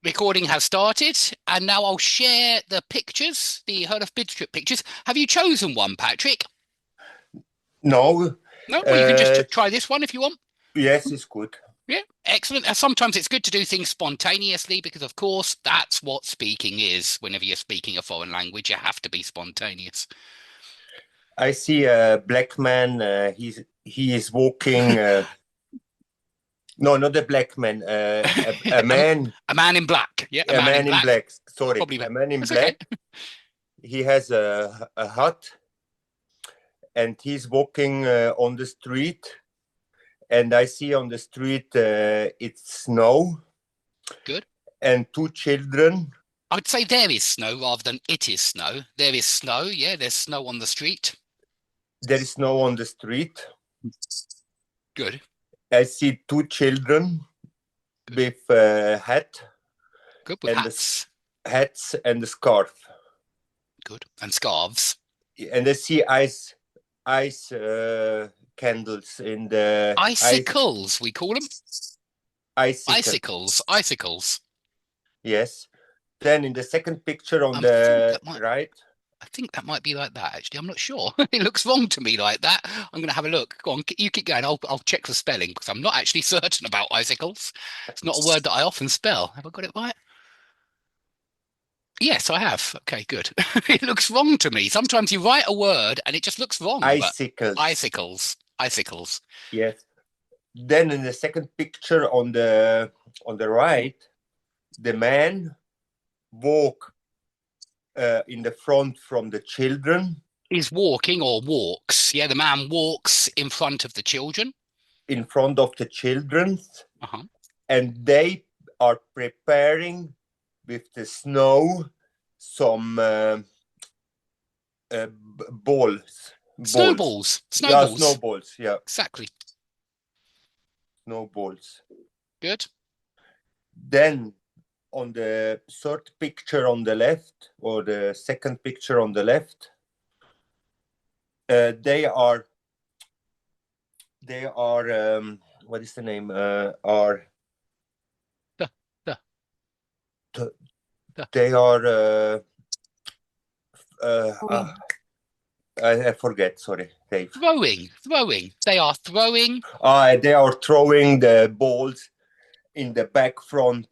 Recording has started, and now I'll share the pictures, the Herluf Bidstrip pictures. Have you chosen one, Patrick? No, No? Well, you can just uh, try this one if you want. yes, it's good. Yeah, excellent. Sometimes it's good to do things spontaneously because, of course, that's what speaking is. Whenever you're speaking a foreign language, you have to be spontaneous. I see a black man. He is walking. No, not a black man. A a, man. a man in black. Yeah, a A man in man in black. black. Sorry, Probably. a man in That's okay. black. He has a hat, and he's walking on the street. And I see on the street it's snow Good. and two children. I'd say there is snow rather than it is snow. There is snow. Yeah, there's snow on the street. There is snow on the street. Good. I see two children Good. with a hat Good with and hats. hats and a scarf. Good. And scarves. And I see ice candles in the Icicles, we call them. icicle. Icicles. Yes. Then in the second picture on I think the that might. right, I think that might be like that. Actually, I'm not sure. It looks wrong to me like that. I'm going to have a look. Go on, you keep going. I'll check the spelling because I'm not actually certain about icicles. It's not a word that I often spell. Have I got it right? Yes, I have. Okay, good. It looks wrong to me. Sometimes you write a word and it just looks wrong, but icicles. icicles. Yes. Then in the second picture on the right, the man walk in the front from the children, Is walking or walks. Yeah, the man walks in front of the children. in front of the children, Uh-huh. and they are preparing with the snow some balls. Snowballs. Yeah, Snowballs. snowballs. Yeah, Exactly. snowballs. Good. Then on the third picture on the left, or the second picture on the left, they are what is the name? Are The, the, t- the. they are uh, I forget. Sorry, Dave. Throwing. They are throwing They are throwing the balls in the back front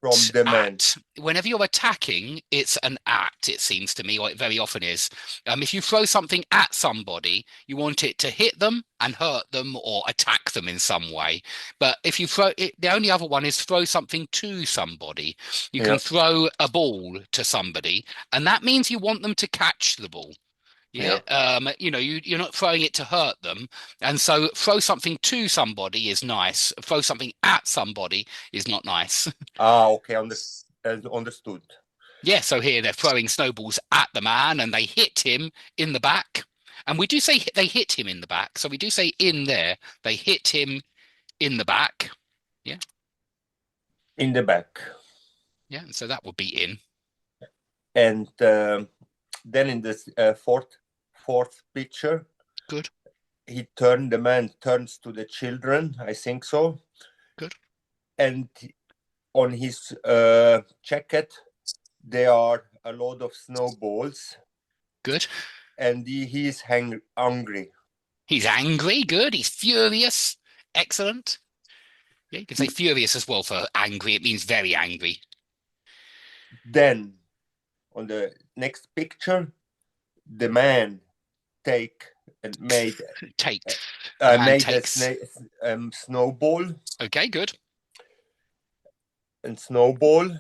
from the man. at. Whenever you're attacking, it's an at, it seems to me, or it very often is. If you throw something at somebody, you want it to hit them and hurt them or attack them in some way. But if you throw it, the only other one is throw something to somebody. You can Yeah, throw a ball to somebody, and that means you want them to catch the ball. Yeah. yeah. You're not throwing it to hurt them. And so throw something to somebody is nice. Throw something at somebody is not nice. Okay, understood. Yeah, so here they're throwing snowballs at the man and they hit him in the back. And we do say they hit him in the back. So we do say in there, they hit him in the back. Yeah. In the back. Yeah. And so that would be in. And then in this fourth picture, Good. the man turns to the children, I think so, Good. and on his jacket there are a lot of snowballs, Good. and he is hungry. He's angry. Good. He's furious. Excellent. Yeah, you can say furious as well for angry. It means very angry. Then on the next picture, the man take and Takes. The man made a takes. snowball Okay, good. and snowball.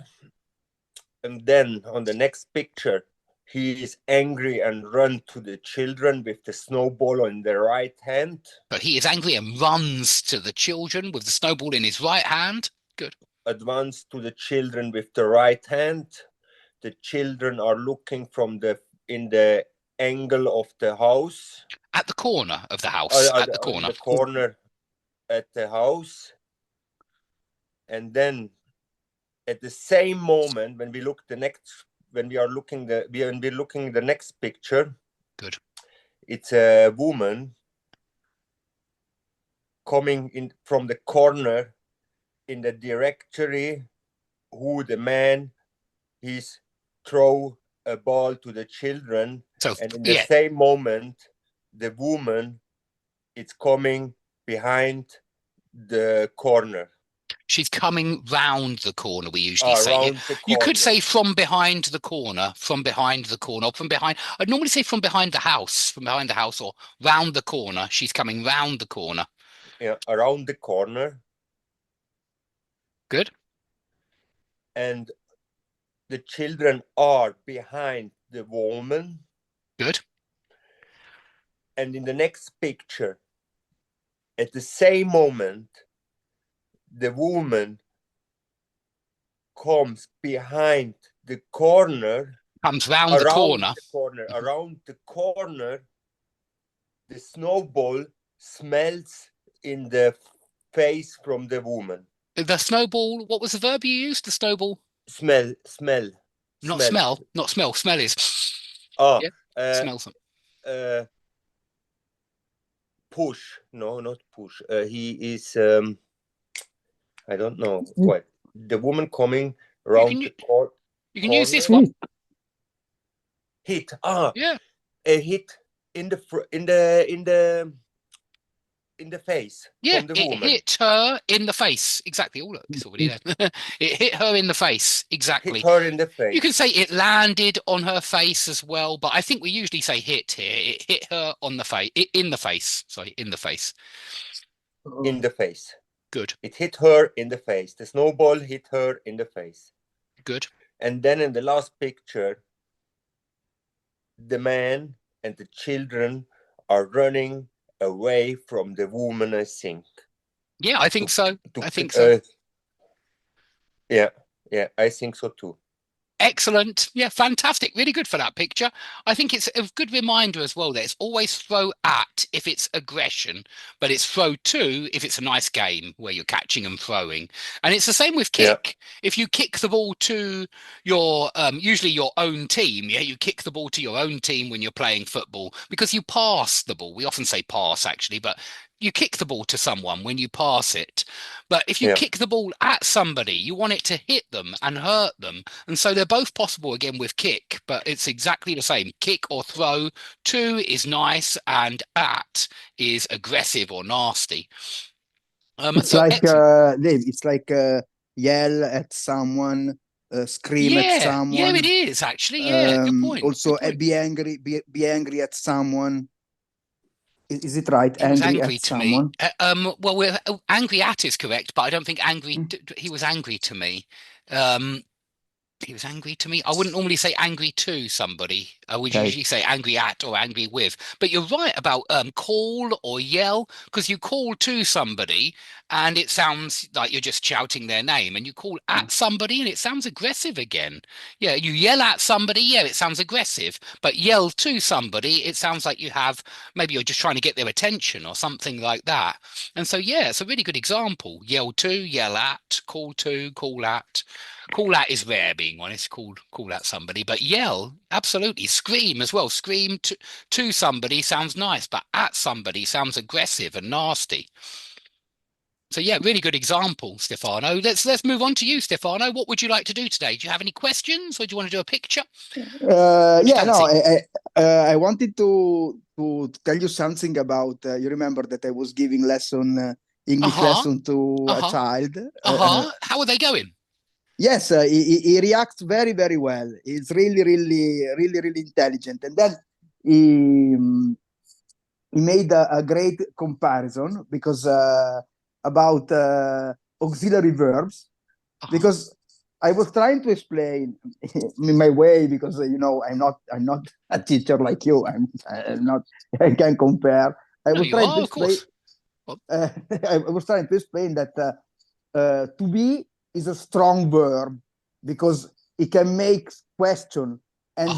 And then on the next picture, he is angry and run to the children with the snowball in the right hand. But he is angry and runs to the children with the snowball in his right hand. Good. Advance to the children with the right hand. The children are looking from the in the angle of the house, At the corner of the house. At the in corner. the corner at the house. And then at the same moment, when we are looking when we're looking the next picture, Good. it's a woman coming in from the corner in the directory who the man he's throw a ball to the children, So and in the yeah, same moment, the woman is coming behind the corner. she's coming round the corner, we usually say. Around the You could corner. say from behind the corner, from behind the corner, or from behind. I'd normally say from behind the house, or round the corner. She's coming round the corner. Yeah, around the corner. Good. And the children are behind the woman. Good. And in the next picture, at the same moment, the woman comes behind the corner. Comes round the corner. Around the corner, the snowball smells in the face from the woman. The snowball, what was the verb you used? The snowball? Smell. Not smell, not smell. Smell is. Ah, yeah, smell something. Push. No, not push. He is, I don't know what. The woman coming around the corner. You can use this one. Hit. Yeah. A hit in the face. Yeah, from the it woman. hit her in the face. Exactly. Oh, look, it's already there. It hit her in the face. Exactly. Hit her in the face. You can say it landed on her face as well, but I think we usually say hit here. It hit her on the face. In the face. Sorry, in the face. In the face. Good. It hit her in the face. The snowball hit her in the face. Good. And then in the last picture, the man and the children are running away from the woman, I think. Yeah, I think so. I think so. Yeah, I think so too. Excellent. Yeah, fantastic. Really good for that picture. I think it's a good reminder as well that it's always throw at if it's aggression, but it's throw to if it's a nice game where you're catching and throwing. And it's the same with kick. Yeah. If you kick the ball to your usually your own team, yeah, you kick the ball to your own team when you're playing football because you pass the ball. We often say pass actually, but you kick the ball to someone when you pass it. But if you kick the ball at somebody, you want it to hit them and hurt them. And so they're both possible again with kick, but it's exactly the same. Kick or throw. To is nice and at is aggressive or nasty. It's so like Dave, it's like yell at someone, scream at someone. Yeah, it is actually. Yeah, good point. Also, good point. Be angry at someone. Is it right? Angry at someone? Well, we're angry at is correct, but I don't think angry. He was angry to me. He was angry to me. I wouldn't normally say angry to somebody. I would usually say angry at or angry with. But you're right about call or yell, because you call to somebody and it sounds like you're just shouting their name, and you call at somebody and it sounds aggressive again. Yeah, you yell at somebody, yeah, it sounds aggressive. But yell to somebody, it sounds like you have, maybe you're just trying to get their attention or something like that. And so, yeah, it's a really good example. Yell to, yell at, call to, call at. Call at is rare, being honest. Call at somebody, but yell, absolutely. Scream as well. Scream to somebody sounds nice, but at somebody sounds aggressive and nasty. So yeah, really good example, Stefano. Let's move on to you, Stefano. What would you like to do today? Do you have any questions, or do you want to do a picture? I wanted to tell you something about. You remember that I was giving English lesson to a child. How are they going? Yes, he reacts very, very well. He's really, really, really, really intelligent. And then he made a great comparison because about auxiliary verbs, because I was trying to explain in my way, because I'm not a teacher like you. I'm not. I can compare. I was trying to explain. I was trying to explain that to be is a strong verb because it can make question and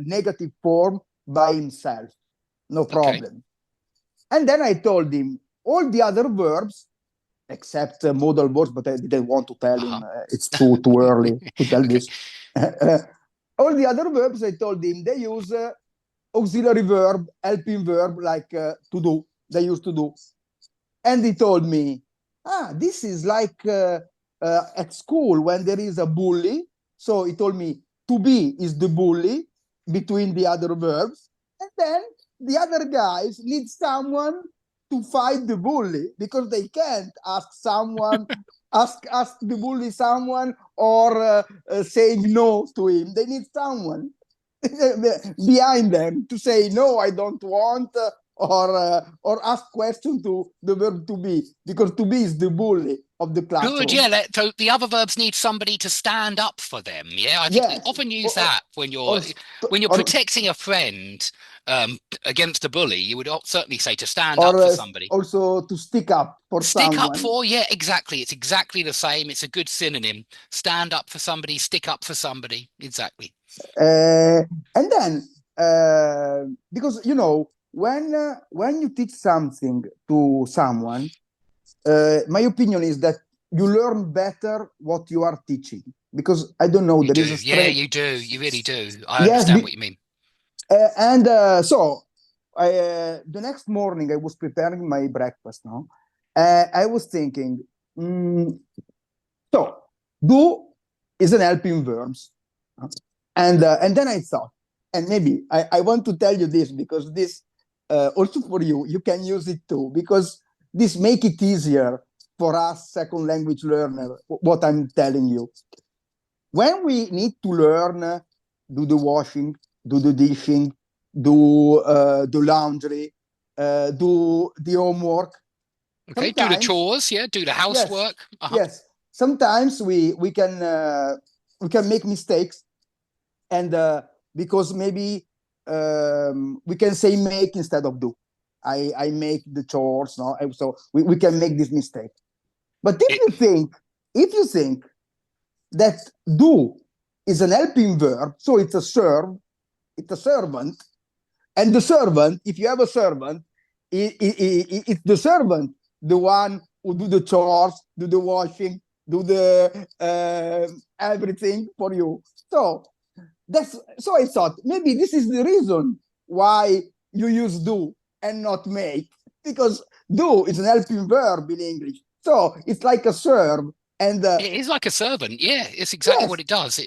negative form by himself, no problem. Okay. And then I told him all the other verbs, except modal verbs, but I didn't want to tell him. It's too early to tell this. All the other verbs, I told him, they use auxiliary verb, helping verb, like to do. They used to do. And he told me, this is like at school when there is a bully. So he told me to be is the bully between the other verbs. And then the other guys need someone to fight the bully because they can't ask someone, ask the bully someone or saying no to him. They need someone behind them to say no, I don't want, or ask question to the verb to be, because to be is the bully of the classroom. Good, yeah. So the other verbs need somebody to stand up for them. Yeah, I think we Yes. often use that when you're or, protecting a friend against a bully. You would certainly say to stand up for somebody. Also to stick up for Stick someone. up for, yeah, exactly. It's exactly the same. It's a good synonym. Stand up for somebody, stick up for somebody. Exactly. And then because when you teach something to someone, my opinion is that you learn better what you are teaching, because I don't know, You there do. is a Yeah, you do. You really do. I Yes, understand what you mean. So the next morning I was preparing my breakfast now. I was thinking, so do is an helping verbs. And then I thought, and maybe I want to tell you this, because this also for you can use it too, because this make it easier for us second language learner, what I'm telling you. When we need to learn, do the washing, do the dishing, do the laundry, do the homework. Okay, do the chores, yeah, do the housework. Yes, yes. Sometimes we can make mistakes, and because maybe we can say make instead of do. I make the chores, no? So we can make this mistake. But if you think that do is an helping verb, so it's a servant, and the servant, if you have a servant, it's the servant, the one who do the chores, do the washing, do the everything for you. So I thought maybe this is the reason why you use do and not make, because do is an helping verb in English, so it's like a serve. And it is like a servant. Yeah, it's exactly what it does.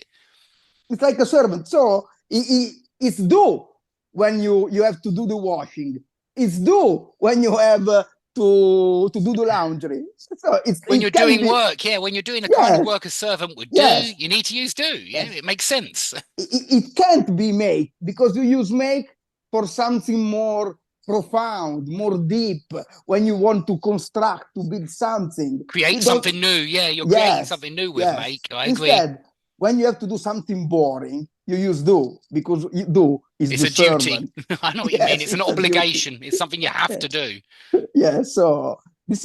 It's like a servant. So it's do when you have to do the washing. It's do when you have to do the laundry. So when you're doing work, yeah, when you're doing the kind of work a servant would do, you need to use do. Yeah, it makes sense. It can't be make, because you use make for something more profound, more deep, when you want to construct, to build something. Create something new. Yeah, you're creating something new with make. I agree. Instead, when you have to do something boring, you use do, because do is it's the a servant. Duty. I know what you mean. It's an obligation. It's something you have to do. Yeah. So this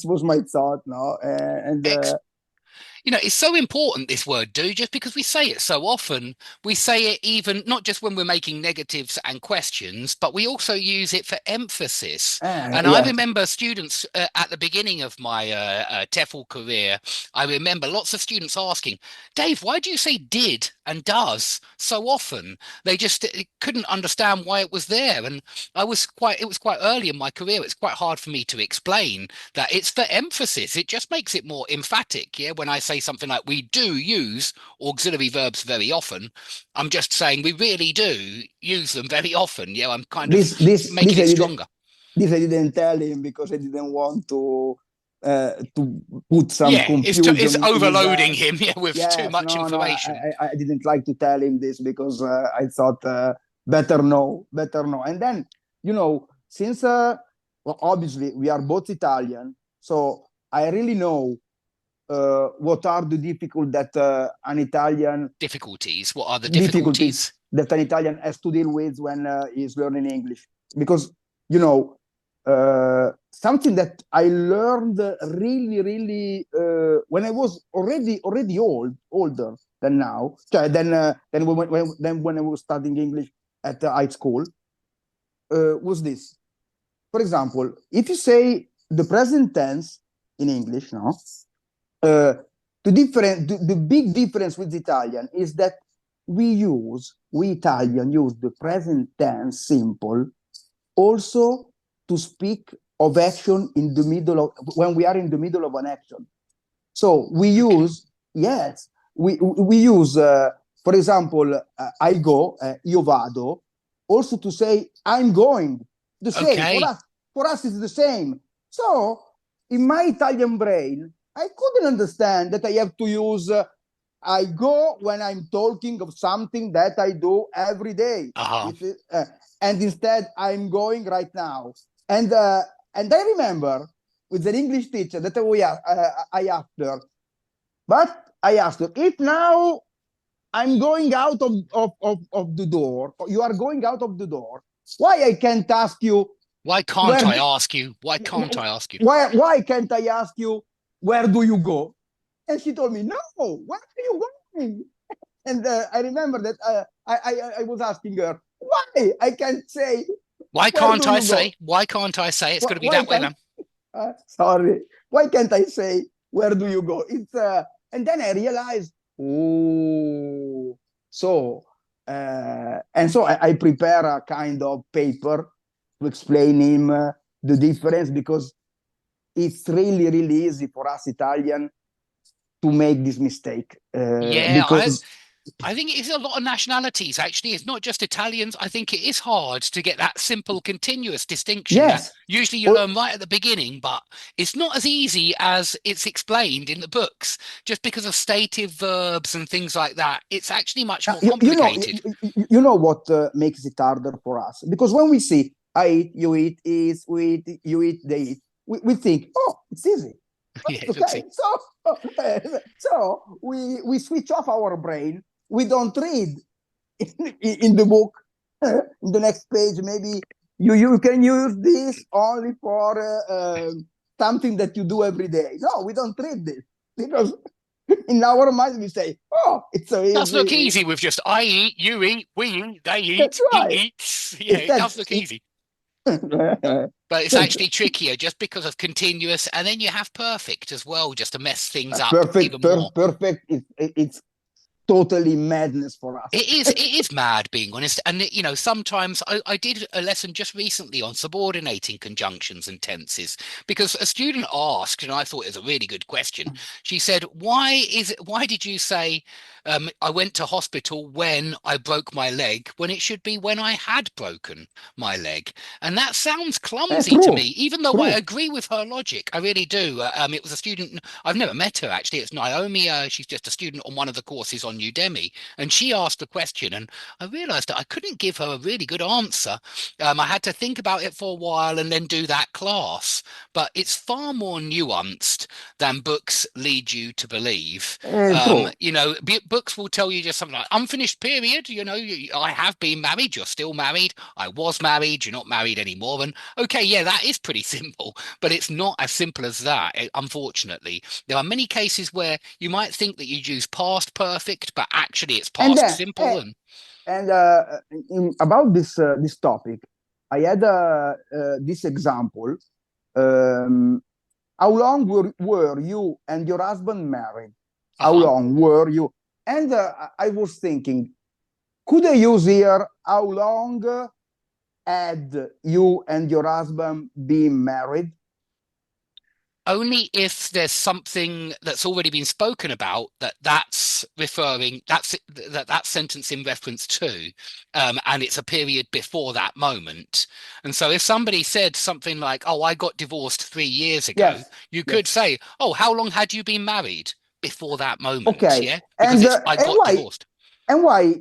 was my thought now, and. It's so important, this word do, just because we say it so often. We say it even not just when we're making negatives and questions, but we also use it for emphasis. And I remember students at the beginning of my TEFL career, I remember lots of students asking, Dave, why do you say did and does so often? They just couldn't understand why it was there. And it was quite early in my career. It's quite hard for me to explain that it's for emphasis. It just makes it more emphatic. Yeah, when I say something like we do use auxiliary verbs very often, I'm just saying we really do use them very often. Yeah, I'm kind of making it stronger. This I didn't tell him because I didn't want to put some confusion. It's overloading him with too much information. I didn't like to tell him this because I thought better know. And then, since obviously we are both Italian, so I really know what are the difficulties that an Italian What are the difficulties that an Italian has to deal with when he's learning English? Because something that I learned really when I was already older than now, then when I was studying English at high school, was this. For example, if you say the present tense in English now, the big difference with Italian is that we Italian use the present tense simple also to speak of action in the middle of, when we are in the middle of an action. So we use, yes, we use, for example, I go, io vado, also to say I'm going. The same Okay. for us it's the same. So in my Italian brain, I couldn't understand that I have to use I go when I'm talking of something that I do every day. Uh-huh. It is, and instead I'm going right now. And I remember with an English teacher that I asked her, but I asked her, if now I'm going out of the door, you are going out of the door, why I can't ask you Why can't where I ask you? Why can't I ask you? why can't I ask you where do you go? And she told me, no, where are you going? And I remember that I was asking her, why I can't say, Why where can't do I you go? say? Why can't I say? It's got to be Why that way, can't, man. sorry, why can't I say, where do you go? And then I realized, oh, so, and so I prepare a kind of paper to explain him the difference, because it's really, really easy for us Italian to make this mistake, Yeah, because I think it's a lot of nationalities, actually. It's not just Italians. I think it is hard to get that simple, continuous distinction that yes, usually you oh, learn right at the beginning, but it's not as easy as it's explained in the books, just because of stative verbs and things like that. It's actually much more complicated. you know what makes it harder for us, because when we see I eat, you eat, is, we eat, you eat, they eat, we think, oh, it's easy. Yeah, It's look, okay. see. So we switch off our brain. We don't read in the book. In the next page, maybe you can use this only for something that you do every day. No, we don't read this, because in our mind we say, oh, it's so It does look easy. easy with just I eat, you eat, we eat, they That's eat, he right. eats. Yeah, it Instead, does look easy. But it's perfect, actually trickier just because of continuous, and then you have perfect as well, just to mess things up even more. perfect. It's totally madness for us. It is mad, being honest. And sometimes I did a lesson just recently on subordinating conjunctions and tenses, because a student asked, and I thought it was a really good question. She said, why did you say I went to hospital when I broke my leg, when it should be when I had broken my leg? And that sounds clumsy to me, True, even though I true. agree with her logic. I really do. It was a student, I've never met her actually. It's Naomi. She's just a student on one of the courses on Udemy, and she asked the question, and I realized that I couldn't give her a really good answer. I had to think about it for a while and then do that class. But it's far more nuanced than books lead you to believe. True. Books will tell you just something like unfinished period. I have been married. You're still married. I was married. You're not married anymore. And okay, yeah, that is pretty simple, but it's not as simple as that. Unfortunately, there are many cases where you might think that you use past perfect, but actually it's And past simple. And and about this topic, I had this example. Um, how long were you and your husband married? How uh-huh. long were you? And I was thinking, could I use here how long had you and your husband been married? Only if there's something that's already been spoken about that sentence in reference to, and it's a period before that moment. And so if somebody said something like, "Oh, I got divorced 3 years ago," Yes, you could yes. say, "Oh, how long had you been married before that moment?" Okay. Yeah, because it's I And got why? divorced. And why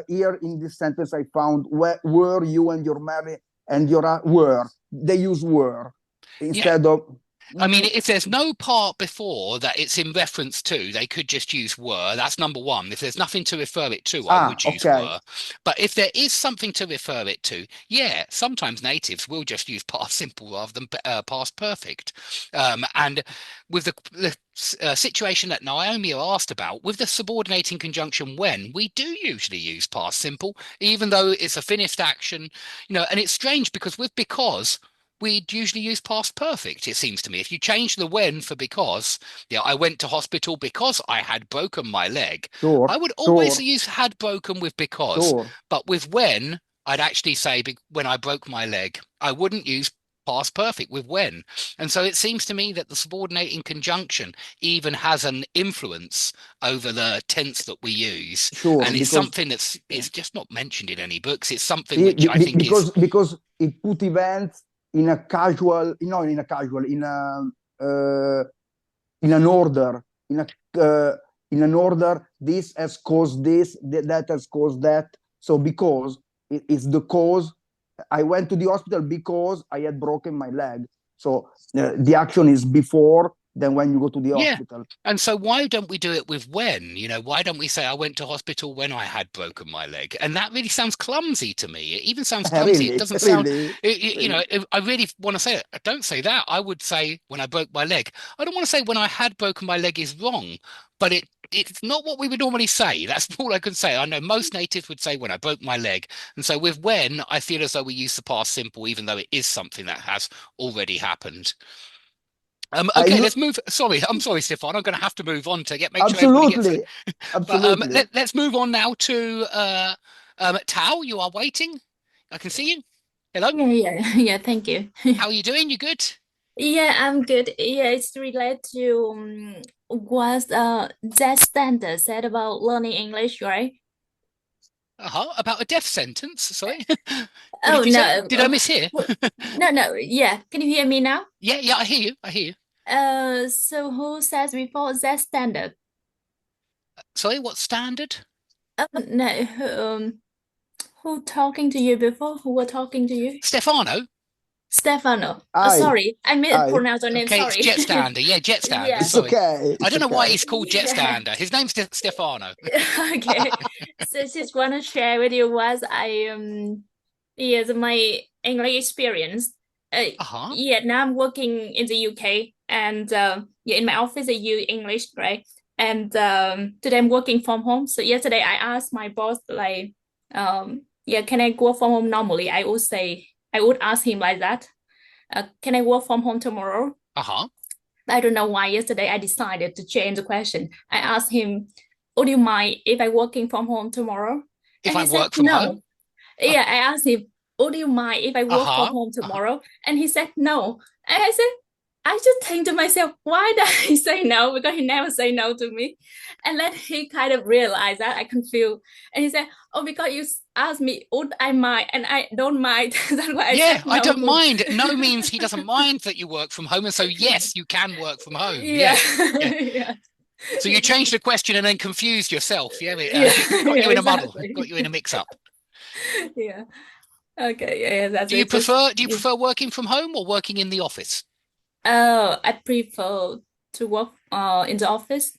here in this sentence I found where were you and your married and your were, they use were Yeah, instead of I mean, mm, if there's no part before that it's in reference to, they could just use were. That's number one. If there's nothing to refer it to, I would use okay. were. But if there is something to refer it to, yeah, sometimes natives will just use past simple rather than past perfect. And with the situation that Naomi asked about, with the subordinating conjunction when, we do usually use past simple, even though it's a finished action, and it's strange because with because, we'd usually use past perfect, it seems to me. If you change the when for because, yeah, I went to hospital because I had broken my leg, I Sure, would always sure, use had broken with because. sure. But with when, I'd actually say when I broke my leg. I wouldn't use past perfect with when. And so it seems to me that the subordinating conjunction even has an influence over the tense that we use. Sure, And it's because something that's it's just not mentioned in any books. It's something which I think because it put events in a casual, in an order, in an order. This has caused this, that has caused that. So because it's the cause, I went to the hospital because I had broken my leg. So the action is before than when you go to the hospital. And so why don't we do it with when? Why don't we say I went to hospital when I had broken my leg? And that really sounds clumsy to me. It even sounds clumsy. Really? It doesn't sound, Really? I really want to say it. I don't say that. I would say when I broke my leg. I don't want to say when I had broken my leg is wrong, but it's not what we would normally say. That's all I can say. I know most natives would say when I broke my leg. And so with when, I feel as though we use the past simple, even though it is something that has already happened. Okay, let's move. I'm sorry, Stefan. I'm going to have to move on to make sure everybody gets it. Absolutely. But let's move on now to Tao. You are waiting. I can see you. Hello. Yeah. Thank you. How are you doing? You good? Yeah, I'm good. Yeah, it's related to what that standard said about learning English, right? About a death sentence. Sorry. Oh, no. Did I mishear? No. Yeah. Can you hear me now? Yeah, I hear you. So who says before that standard? Sorry, what standard? No. Who talking to you before? Who were talking to you? Stefano. Stefano. Sorry, I mispronounced your name. Okay, Sorry. it's Jetstander. Yeah, Jetstander. Yeah. It's Sorry. okay. I don't know why he's called Yeah. Jetstander. His name's Stefano. Okay. So just want to share with you what my English experience. Yeah, now I'm working in the UK and in my office I use English, right? And today I'm working from home. So yesterday I asked my boss like, can I work from home normally? I would ask him like that. Can I work from home tomorrow? I don't know why yesterday I decided to change the question. I asked him, would you mind if I working from home tomorrow? If I work from home? Yeah, I asked him, would you mind if I work from home tomorrow? And he said no. And I said, I just think to myself, why did he say no? Because he never say no to me. And then he kind of realized that I confused. And he said, oh, because you asked me, would I mind? And I don't mind. That's why I said no. I don't mind. No means he doesn't mind that you work from home. And so, yes, you can work from home. Yeah. So you changed the question and then confused yourself. Yeah. Got you in a muddle. Got you in a mix-up. Yeah. Okay. Yeah. That's do you prefer working from home or working in the office? I prefer to work in the office.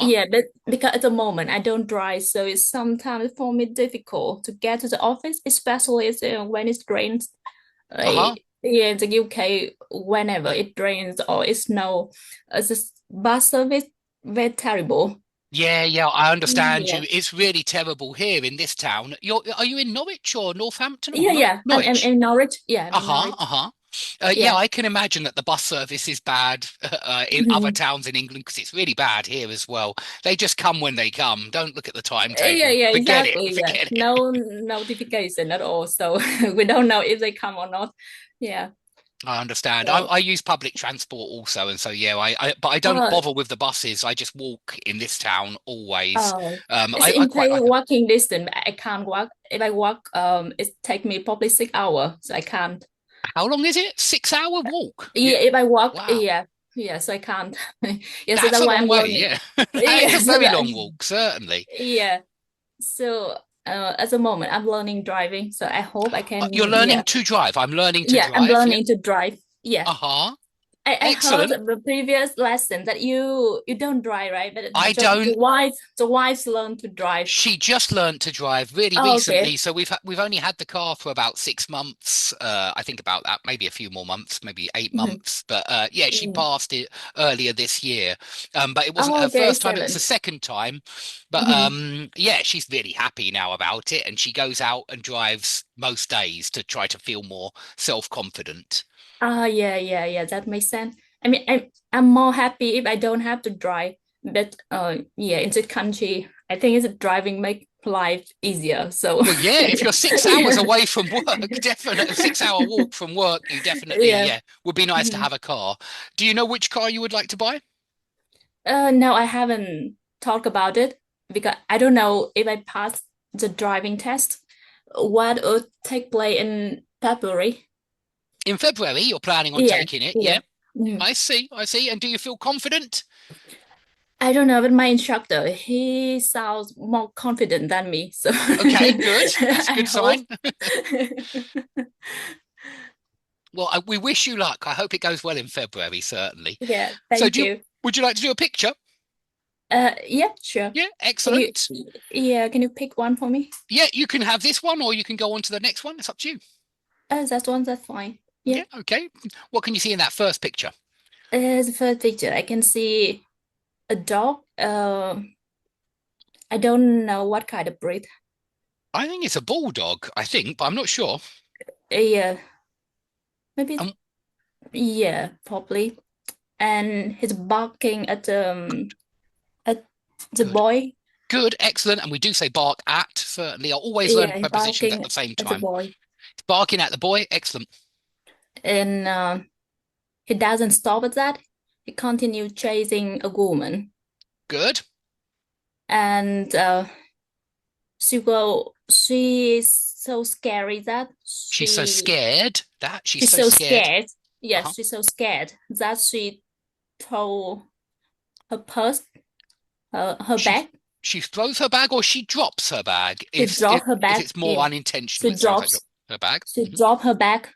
Yeah, but because at the moment I don't drive, so it's sometimes for me difficult to get to the office, especially when it rains. Yeah, in the UK, whenever it rains or it snows, the bus service very terrible. Yeah, I understand you. It's really terrible here in this town. Are you in Norwich or Northampton? Yeah. Norwich. I'm in Norwich. Yeah. Yeah, I can imagine that the bus service is bad in other towns in England because it's really bad here as well. They just come when they come. Don't look at the timetable. Yeah, Forget exactly. it. No notification at all, so we don't know if they come or not. Yeah. I understand. I use public transport also, and so but I don't bother with the buses. I just walk in this town always. It's walking distance. I can't walk. If I walk, it take me probably 6 hours, so I can't. How long is it? 6-hour walk? Yeah, if I walk, wow. Yeah, so I can't. That's so that's a long way. Yeah, it's a very long walk, certainly. Yeah. So at the moment, I'm learning driving, so I hope I can. You're learning to drive. I'm learning to drive. I'm learning to drive. Yeah. I heard the previous lesson that you don't drive, right? But I don't. The wife learned to drive. She just learned to drive really recently. Okay. So we've only had the car for about 6 months. I think about that, maybe a few more months, maybe 8 months. But she passed it earlier this year. But it wasn't her first time. It was the second time. But she's really happy now about it, and she goes out and drives most days to try to feel more self-confident. Yeah, that makes sense. I mean, I'm more happy if I don't have to drive. But in the country, I think it's driving make life easier. So well, yeah, if you're 6 hours away from work, definitely 6 hour walk from work, you definitely, yeah. would be nice to have a car. Do you know which car you would like to buy? No, I haven't talked about it because I don't know if I pass the driving test. What would take place in February? In February, you're planning on Yeah, taking it. yeah. Yeah, I see. I see. And do you feel confident? I don't know, but my instructor, he sounds more confident than me. So Okay, good. That's a I good hope. sign. Well, we wish you luck. I hope it goes well in February, certainly. Yeah, So thank you. would you like to do a picture? Yeah, sure. Yeah, excellent. Can you pick one for me? Yeah, you can have this one or you can go on to the next one. It's up to you. That's fine. Yeah. Yeah, okay. What can you see in that first picture? The first picture, I can see a dog. I don't know what kind of breed. I think it's a bulldog, I think, but I'm not sure. Yeah, maybe. Um, Yeah, probably. And he's barking at the Good. boy. Good, excellent. And we do say bark at, certainly. I always learn Yeah, prepositions at barking the same at the time. boy. It's barking at the boy, excellent. And he doesn't stop at that. He continues chasing a woman. Good. And she is so scary that She's so scared that she's so scared. Yes, Uh-huh. she's so scared that she throw her purse, her bag. She throws her bag or she drops her bag. She drop her bag. If it's more unintentional, She it sounds like drops her bag. She drop her bag.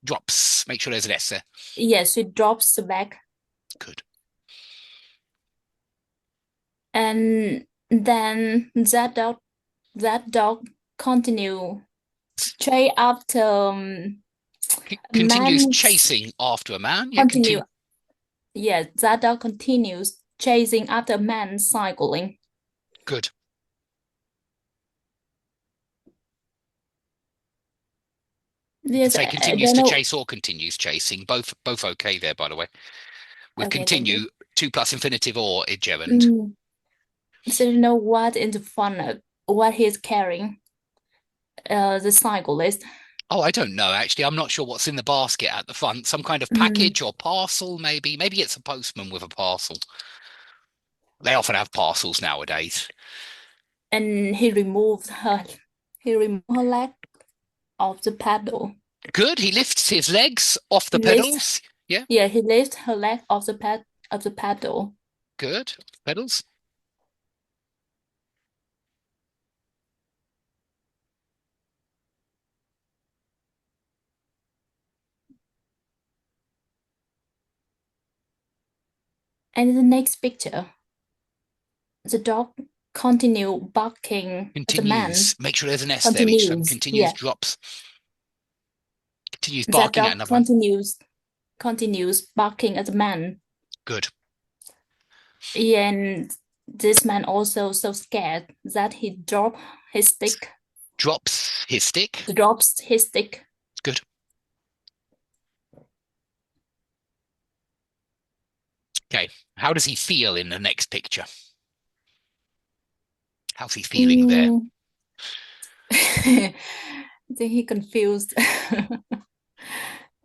Drops. Make sure there's an S there. Yes, she drops the bag. Good. And then that dog continue chase after Continues man. chasing after a man. Yeah, Continue. Yeah, that dog continues chasing after a man cycling. Good. Yes, say continues to chase or continues chasing. Both okay there, by the way. With Okay, continue, 2 plus infinitive or a gerund. So you know what in the front, what he's carrying, the cyclist. Oh, I don't know, actually. I'm not sure what's in the basket at the front. Some kind of package or parcel, maybe. Maybe it's a postman with a parcel. They often have parcels nowadays. And he removed her leg off the pedal. Good. He lifts his legs off the pedals. Yeah. Yeah, he lifts her leg off the pedal. Good. Pedals. And in the next picture, the dog continue barking at the man. Make sure there's an S there each time. Continues, drops. Continues barking at another man. Continues barking at the man. Good. Yeah, and this man also so scared that he drops his stick. Drops his stick? Drops his stick. Good. Okay, how does he feel in the next picture? How's he feeling there? I think he confused.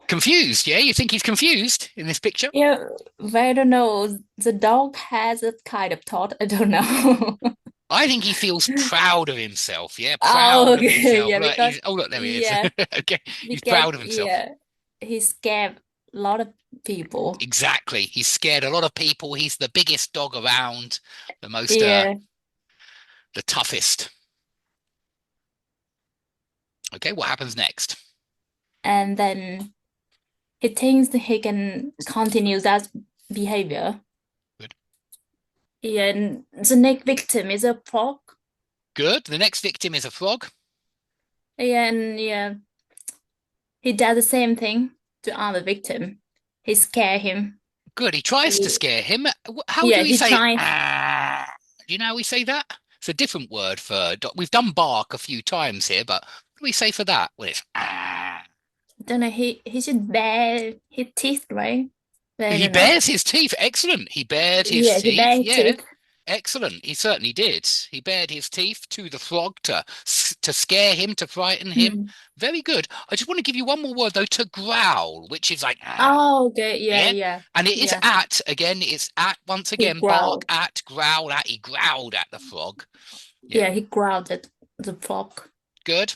Confused, yeah? You think he's confused in this picture? Yeah, but I don't know. The dog has a kind of thought. I don't know. I think he feels proud of himself. Yeah, proud of himself. Yeah, look, because, look, there he is. Yeah, okay, he's proud of himself. Yeah, he scared a lot of people. Exactly. He's scared a lot of people. He's the biggest dog around, the most, the toughest. Okay, what happens next? And then he thinks he can continue that behavior. Good. Yeah, and the next victim is a frog. Good. The next victim is a frog. Yeah, and he does the same thing to other victim. He scare him. Good. He tries to scare him. How do we say? Do you know how we say that? It's a different word for dog. We've done bark a few times here, but what do we say for that? Well, it's I don't know. He should bare his teeth, right? He bares his teeth. Excellent. He bared his teeth. Teeth. Excellent. He certainly did. He bared his teeth to the frog to scare him, to frighten him. Very good. I just want to give you one more word though, to growl, which is like oh, okay, yeah. And it is at again. It's at once again. Bark at, growl at. He growled at the frog. Yeah, he growled at the frog. Good.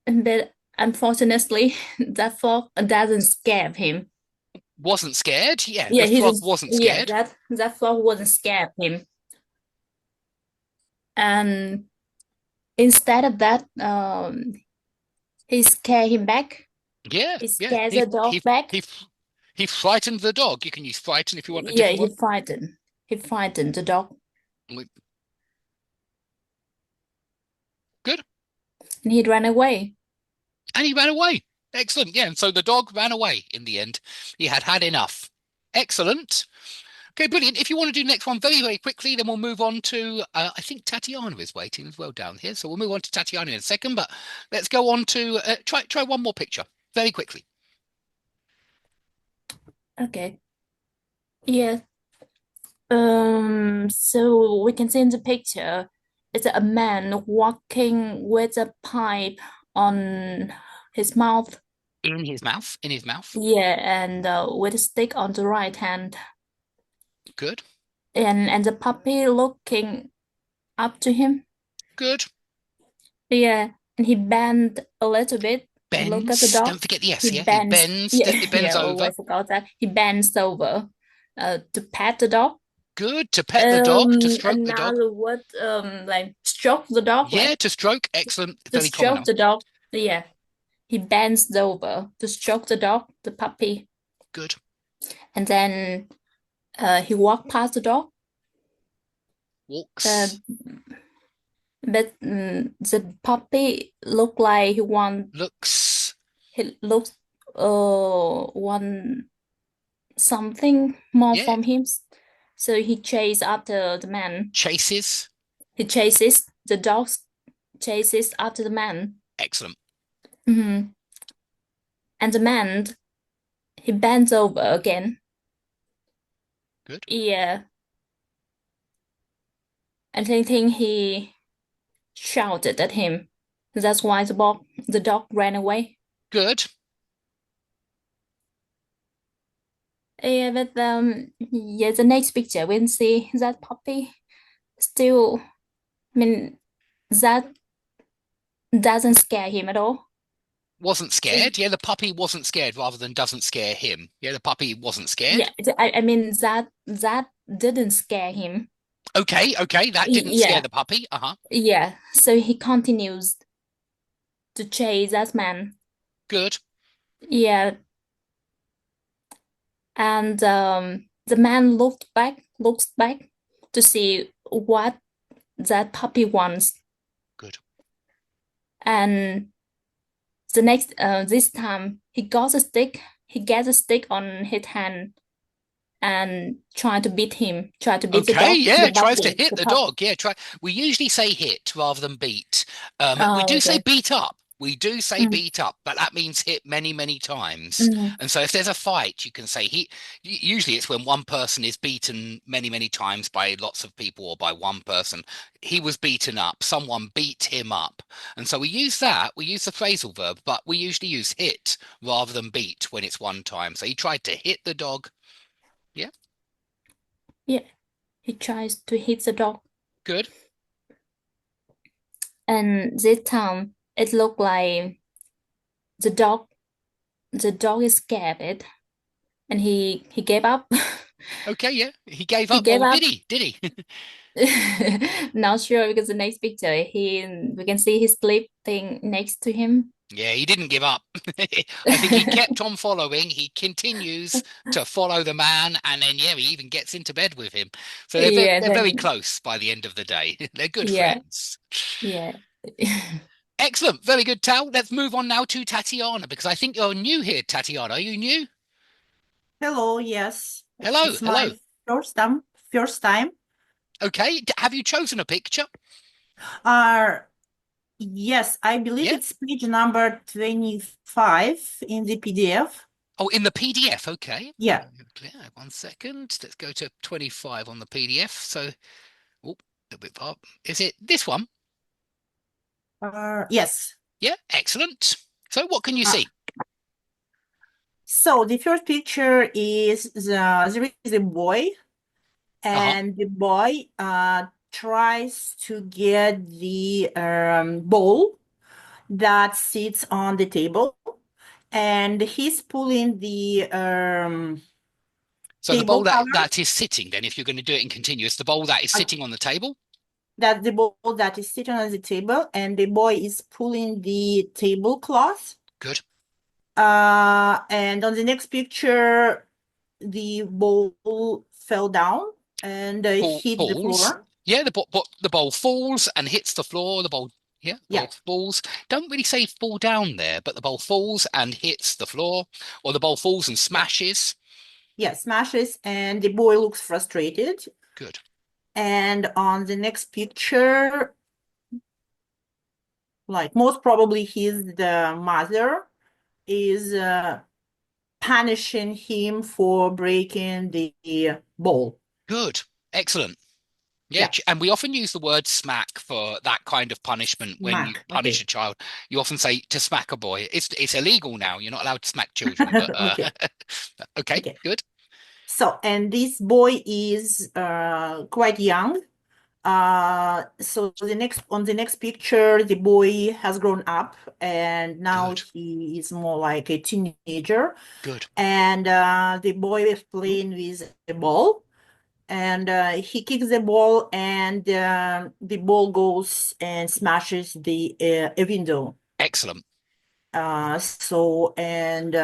But unfortunately, that frog doesn't scare him. Wasn't scared? Yeah, the frog wasn't scared. Yeah, that frog wasn't scared him. And instead of that, he scared him back. Yeah, he scared the dog back. He frightened the dog. You can use frighten if you want a different word. He frightened the dog. Good. And he ran away. Excellent. Yeah, and so the dog ran away in the end. He had enough. Excellent. Okay, brilliant. If you want to do the next one very, very quickly, then we'll move on to, I think Tatiana is waiting as well down here. So we'll move on to Tatiana in a second, but let's go on to, try one more picture very quickly. Okay. Yeah. So we can see in the picture, it's a man walking with a pipe on his mouth. In his mouth? Yeah, and with a stick on the right hand. Good. And the puppy looking up to him. Good. Yeah, and he bent a little bit. Bends. Look at the dog. Don't forget the yes. He bends. He bends over. I forgot that. He bends over to pet the dog. Good. To pet the dog, to stroke the dog. Another word, like stroke the dog. Yeah, right? to stroke. Excellent. To stroke the dog. Yeah. He bends over to stroke the dog, the puppy. Good. And then he walked past the dog. Walks. But the puppy looked like he looks want something more from him. So he chases after the man. Chases. He chases. The dog chases after the man. Excellent. And the man, he bends over again. Good. Yeah. And I think he shouted at him. That's why the dog ran away. Good. Yeah, but the next picture we can see that puppy still, that doesn't scare him at all. Wasn't scared? Yeah, the puppy wasn't scared rather than doesn't scare him. Yeah, the puppy wasn't scared. Yeah, that didn't scare him. Okay, that didn't scare the puppy. Yeah, so he continues to chase that man. Good. Yeah. And the man looks back to see what that puppy wants. Good. And the next this time he gets a stick on his hand and try to beat the dog. Tries to hit the dog. Yeah, we usually say hit rather than beat. We do say beat up. We do say beat up, but that means hit many, many times. And so if there's a fight, you can say usually it's when one person is beaten many, many times by lots of people or by one person. He was beaten up. Someone beat him up. And so we use the phrasal verb, but we usually use hit rather than beat when it's one time. So he tried to hit the dog. Yeah. Yeah. He tries to hit the dog. Good. And this time it looked like the dog is scared and he gave up. Okay, yeah. He gave up. Did he? Not sure, because the next picture we can see he's sleeping next to him. Yeah, he didn't give up. I think he kept on following. He continues to follow the man, and then he even gets into bed with him. So they're very close by the end of the day. They're good friends. Yeah. Excellent. Very good, Tal. Let's move on now to Tatiana, because I think you're new here, Tatiana. Are you new? Hello, yes. Hello. It's my first time. Okay. Have you chosen a picture? Yes, I believe it's page number 25 in the PDF. Oh, in the PDF, okay. Yeah. One second. Let's go to 25 on the PDF. So, oh, a bit far. Is it this one? Yes. Yeah, excellent. So what can you Uh, see? So the first picture is there is a boy, and the boy tries to get the ball that sits on the table, and he's pulling the So the bowl table cover. that is sitting, then, if you're going to do it in continuous, the bowl that is sitting on the table? That the ball that is sitting on the table, and the boy is pulling the tablecloth. Good. And on the next picture, the bowl fell down and hit the floor. Yeah, the bowl falls and hits the floor. The bowl, yeah, Yeah. falls. Don't really say fall down there, but the bowl falls and hits the floor, or the bowl falls and smashes. Yeah, smashes, and the boy looks frustrated. Good. And on the next picture, like most probably the mother is punishing him for breaking the bowl. Good. Excellent. Yeah, and we often use the word smack for that kind of punishment. When you punish a child, you often say to smack a boy. It's illegal now. You're not allowed to smack children. But, okay, good. So, and this boy is quite young. So on the next picture, the boy has grown up, and now he is more like a teenager. Good. And the boy is playing with a ball, and he kicks the ball, and the ball goes and smashes a window. Excellent. So, and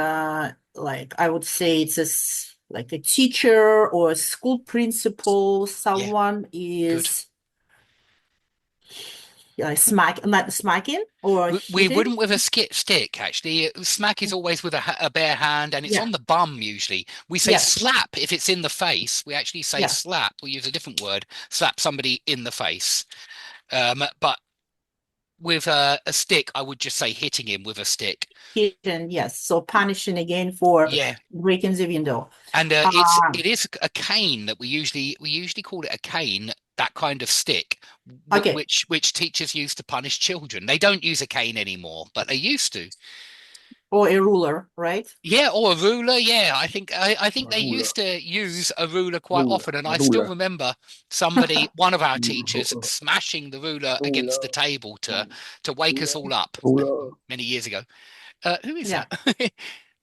like I would say it's like a teacher or a school principal, someone is smacking or we wouldn't with a stick, actually. Smack is always with a bare hand, and it's on the bum usually. We say slap if it's in the face. We actually say slap. We use a different word, slap somebody in the face. But with a stick, I would just say hitting him with a stick. Hitting, yes. So punishing again for breaking the window. And it is a cane that we usually call it a cane. That kind of stick, which teachers use to punish children. They don't use a cane anymore, but they used to. Or a ruler, right? Yeah, or a ruler. Yeah, I think they used to use a ruler quite often, and I still remember one of our teachers, smashing the ruler against the table to wake us all up many years ago. Who is that?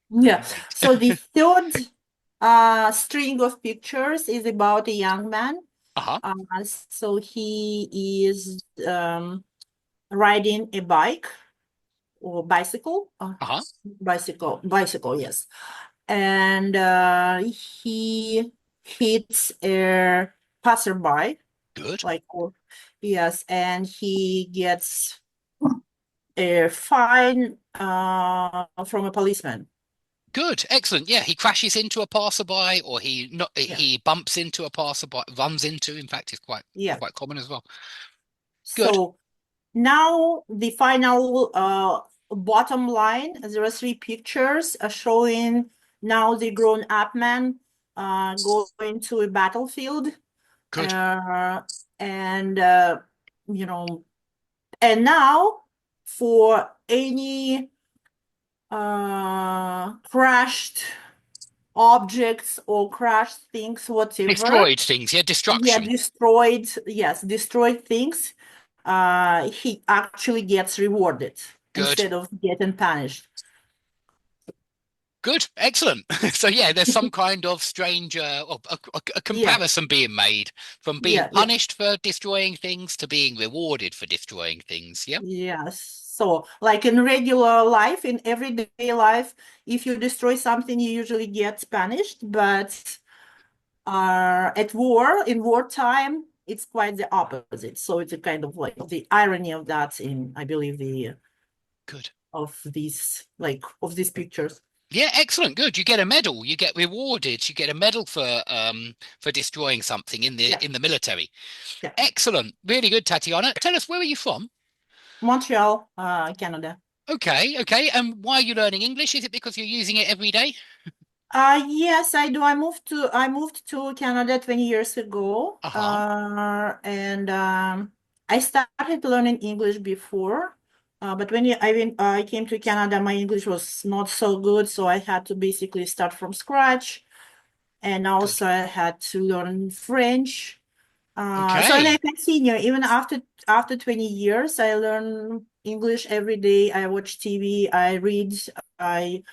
Yeah. So the third string of pictures is about a young man. So he is riding a bike or bicycle. Bicycle, yes. And he hits a passerby. Good. Yes, and he gets a fine from a policeman. Good, excellent. Yeah, he crashes into a passerby, or he bumps into a passerby, runs into. In fact, it's quite common as well. Good. So now the final bottom line. There are 3 pictures showing now the grown-up man going to a battlefield. Good. And and now for any crashed objects or crashed things, whatever. Destroyed things, destruction. Destroyed things. He actually gets rewarded instead of getting punished. Good, excellent. So there's some kind of strange a comparison being made from being punished for destroying things to being rewarded for destroying things. Yeah. Yes. So, like in regular life, in everyday life, if you destroy something, you usually get punished. But in wartime, it's quite the opposite. So it's a kind of like the irony of that I believe, of these pictures. Yeah, excellent. Good. You get a medal. You get rewarded. You get a medal for destroying something in the military. Yeah. Excellent. Really good, Tatiana. Tell us, where are you from? Montreal, Canada. Okay, okay. And why are you learning English? Is it because you're using it every day? Yes, I do. I moved to Canada 20 years ago. Uh-huh. And I started learning English before. But when I came to Canada, my English was not so good, so I had to basically start from scratch. And Good. also I had to learn French. So and I Okay. continue even after 20 years, I learn English every day. I watch TV, I read, I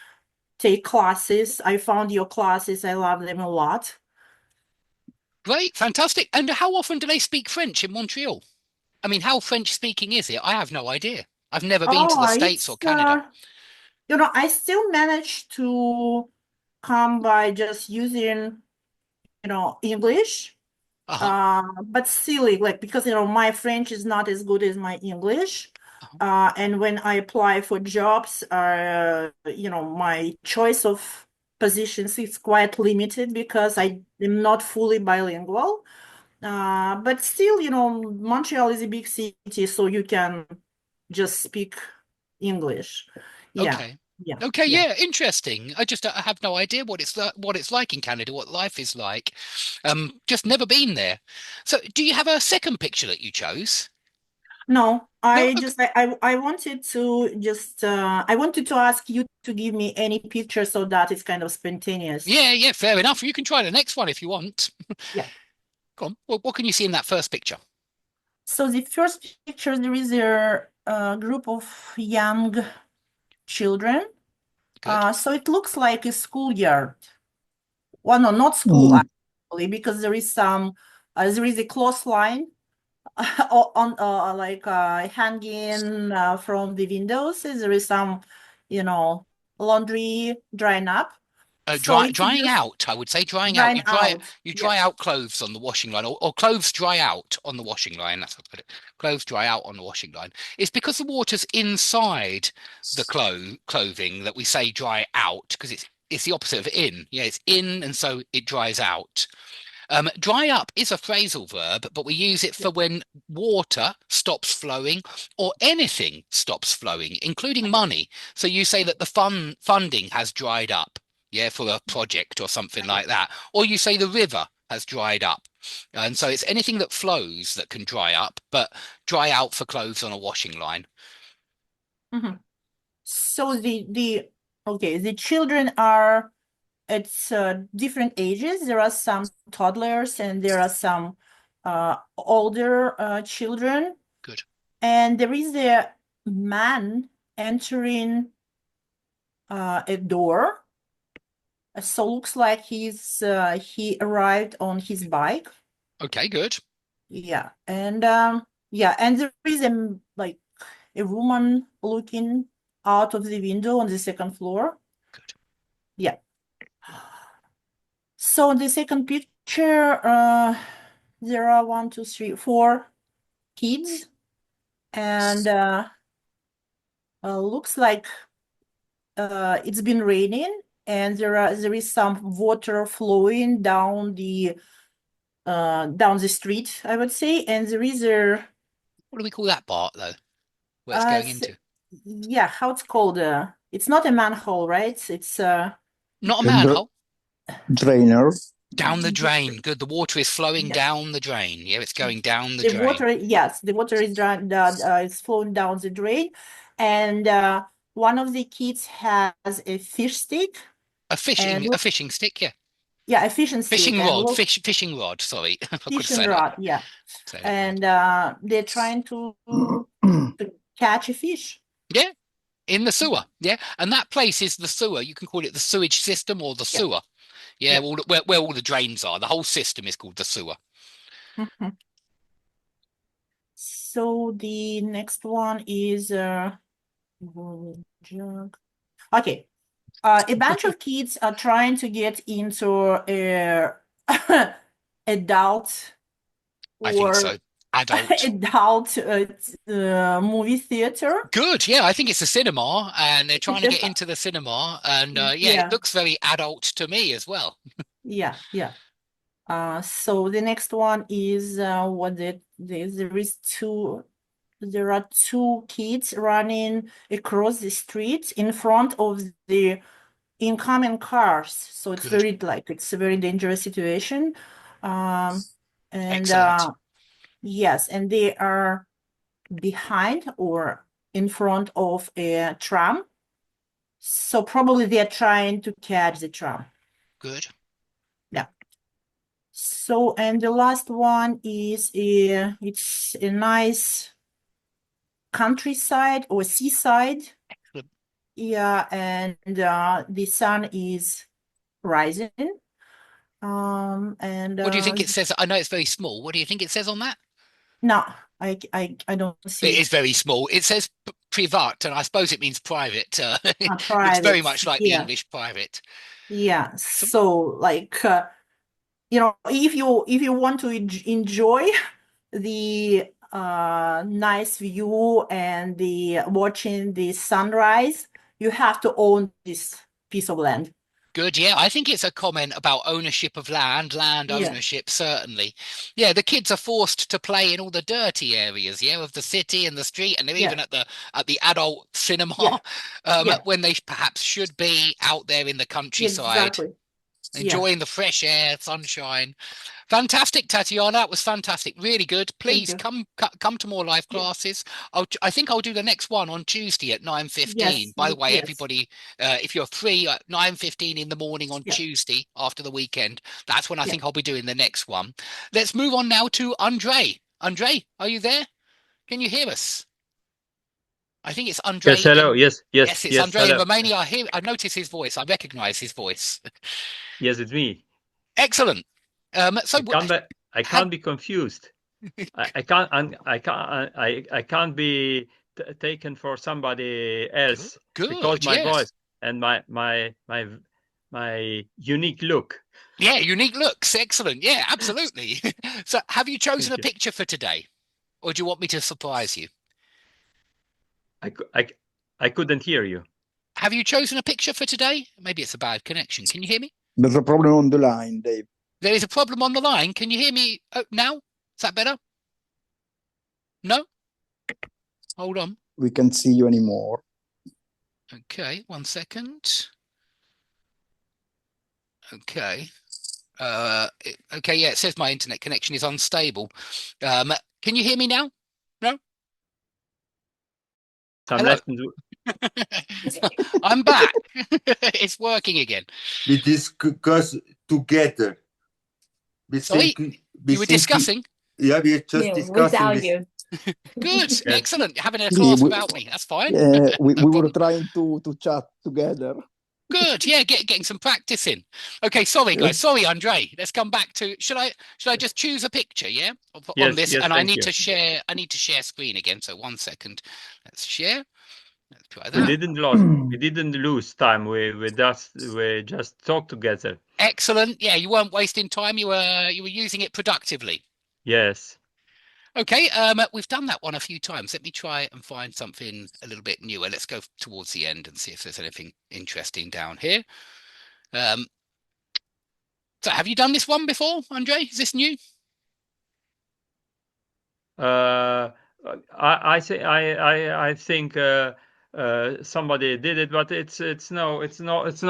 take classes. I found your classes. I love them a lot. Great, fantastic. And how often do they speak French in Montreal? I mean, how French speaking is it? I have no idea. I've never been to the Oh, States or Canada. I still manage to come by just using, English. Uh-huh. But silly, like because my French is not as good as my English. Uh-huh. And when I apply for jobs, my choice of positions is quite limited because I am not fully bilingual. But still, Montreal is a big city, so you can just speak English. Yeah, Okay. yeah, Okay, yeah. yeah, interesting. I have no idea what it's like in Canada, what life is like. Just never been there. So, do you have a second picture that you chose? No, No? I Okay. just I wanted to just I wanted to ask you to give me any picture so that it's kind of spontaneous. Yeah, yeah, fair enough. You can try the next one if you want. Yeah. Go on. What can you see in that first picture? So the first picture, there is a group of young children. Good. So it looks like a schoolyard. Well, no, not school Mm. actually, because there is a clothesline on like hanging from the windows. There is some, you know, laundry drying up. So it's Drying just out, I would say drying out. drying out. You dry Yes. out clothes on the washing line, or clothes dry out on the washing line. That's how to put it. Clothes dry out on the washing line. It's because the water's inside the clothing that we say dry out, because it's the opposite of in. Yeah, it's in, and so it dries out. Dry up is a phrasal verb, but we use it Yeah. for when water stops flowing or anything stops flowing, including Okay. money. So you say that the funding has dried up, yeah, for a project or something Okay. like that. Or you say the river has dried up. And so it's anything that flows that can dry up, but dry out for clothes on a washing line. Mhm. So the children are at different ages. There are some toddlers and there are some older children. Good. And there is a man entering a door. So looks like he arrived on his bike. Okay, good. Yeah, and there is a woman looking out of the window on the second floor. Good. Yeah. So in the second picture, there are 1, 2, 3, 4 kids, and looks like it's been raining, and there is some water flowing down the street, I would say, and there is What do we call that part, though, where it's going s- into? yeah, how it's called? It's not a manhole, right? It's Not a A manhole. drainer. Down the drain. Good. The water is flowing Yes. down the drain. Yeah, it's going down the The drain. water, yes, the water is flowing down the drain, and one of the kids has a fish stick A and fishing stick, yeah. yeah, a fishing stick and look, Fishing rod, sorry. I could have fishing said it. rod, yeah, Said it right. and they're trying to catch a fish. Yeah, in the sewer. Yeah. And that place is the sewer. You can call it the sewage system or the Yeah, sewer. Yeah, yeah. where all the drains are. The whole system is called the sewer. Mhm. So the next one is jug. Okay. A bunch of kids are trying to get into a adult I think or so. Adult. adult movie theater. Good. Yeah, I think it's a cinema and they're trying to get into the cinema. And yeah, it Yeah, looks very adult to me as well. yeah, yeah. So the next one is there is two there are two kids running across the street in front of the incoming cars. So it's it's a very dangerous situation. And Excellent. yes, and they are behind or in front of a tram. So probably they're trying to catch the tram. Good. Yeah. So, and the last one is it's a nice countryside or seaside. Excellent. Yeah, and the sun is rising. And what do you think it says? I know it's very small. What do you think it says on that? No, I don't see It is very small. It says privat, and I suppose it means private. Looks private. very much like the Yeah. English private. Yeah. So like if you want to enjoy the nice view and the watching the sunrise, you have to own this piece of land. Good, yeah. I think it's a comment about ownership of land ownership, certainly. Yeah, the kids are forced to play in all the dirty areas, yeah, of the city and the street, and they're even at the adult cinema, when they perhaps should be out there in the countryside, enjoying the fresh air, sunshine. Fantastic, Tatiana. That was fantastic. Really good. Please come to more live classes. I think I'll do the next one on Tuesday at 9:15. Yes, By the way, yes. everybody, if you're free at 9:15 in the morning on Tuesday after the weekend, that's when I think I'll be doing the next one. Let's move on now to Andre. Andre, are you there? Can you hear us? I think it's Andre. Yes, hello. Yes, it's Andre hello. in Romania. I notice his voice. I recognize his voice. Yes, it's me. Excellent. So I can't be confused. I can't be taken for somebody else because my voice and my unique look. Yeah, unique looks. Excellent. Yeah, absolutely. So have you chosen a picture for today, or do you want me to surprise you? I couldn't hear you. Have you chosen a picture for today? Maybe it's a bad connection. Can you hear me? There's a problem on the line, Dave. There is a problem on the line. Can you hear me now? Is that better? No? Hold on. We can't see you anymore. Okay, 1 second. Okay. Okay, yeah, it says my internet connection is unstable. Can you hear me now? No? Hello? I'm back. It's working again. We discuss together. Sorry, you were discussing? Yeah, we just discussing without you. Good, excellent. Having a class without me, that's fine. We were trying to chat together. Good, yeah, getting some practice in. Okay, sorry guys, sorry Andre. Let's come back to. Should I just choose a picture? Yeah, on this, and I need to share. I need to share screen again. So 1 second. Let's share. Let's try that. We didn't lose time. We just talked together. Excellent. Yeah, you weren't wasting time. You were using it productively. Yes. Okay, we've done that one a few times. Let me try and find something a little bit newer. Let's go towards the end and see if there's anything interesting down here. So have you done this one before, Andre? Is this new? I think somebody did it, but it's no problem. It's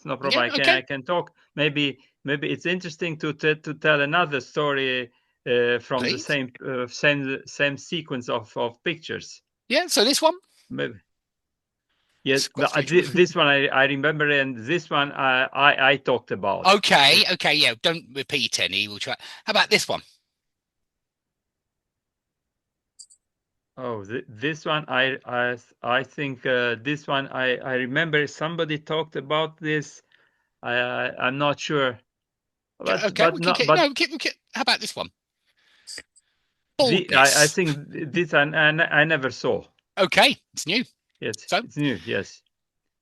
no problem. Yeah, I can talk. Maybe it's interesting to tell another story from Please. the same sequence of pictures. Yeah. So this one. Maybe. Yes, this one I remember, and this one I talked about. Okay. Yeah. Don't repeat any. We'll try. How about this one? Oh, this one I think this one I remember somebody talked about this. I'm not sure. But, okay. How about this one? I think this I never saw. Okay, it's new. Yes, so it's new. Yes.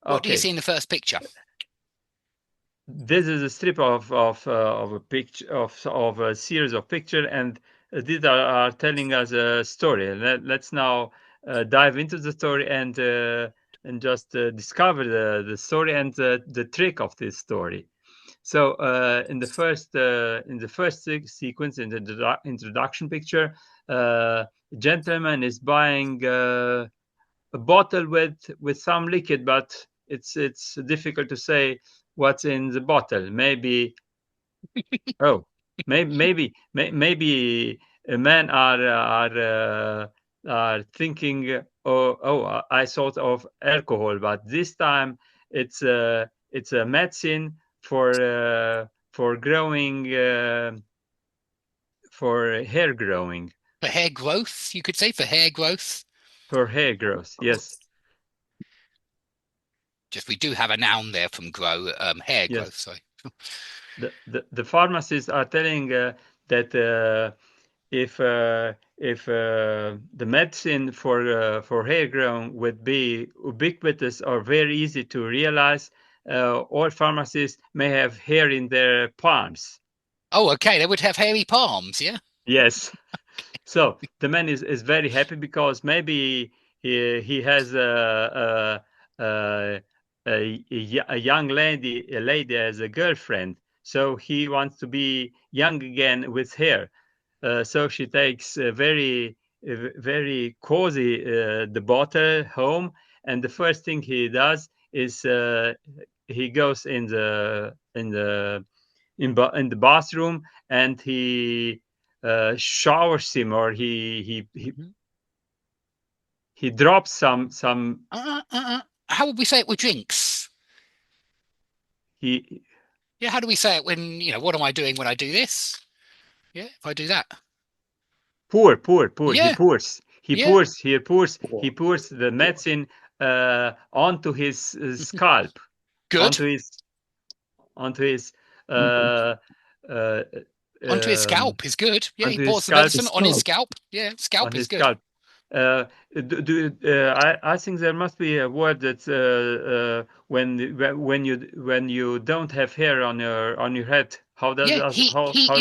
What do you see in the first picture? This is a strip of a picture of a series of pictures, and these are telling us a story. Let's now dive into the story and just discover the story and the trick of this story. So in the first sequence, in the introduction picture, a gentleman is buying a bottle with some liquid, but it's difficult to say what's in the bottle. Maybe maybe men are thinking, I thought of alcohol, but this time it's a medicine for growing, for hair growing. For hair growth, you could say, for hair growth. For hair growth, yes. Just we do have a noun there from grow, hair Yes. growth. Sorry. The pharmacists are telling that if the medicine for hair growing would be ubiquitous or very easy to realize, all pharmacists may have hair in their palms. Oh, okay. They would have hairy palms, yeah? Yes. So the man is very happy because maybe he has a young lady as a girlfriend. So he wants to be young again with her. So she takes very cozy the bottle home, and the first thing he does is he goes in the bathroom, and he showers him, or he drops some. How would we say it with drinks? Yeah, how do we say it when, what am I doing when I do this? Yeah, if I do that. Pour. Yeah. He pours the medicine onto his scalp. Good. Onto his onto his scalp is good. Yeah, he pours the medicine on his scalp. Yeah, scalp is good. I think there must be a word that when you don't have hair on your head. How does that? He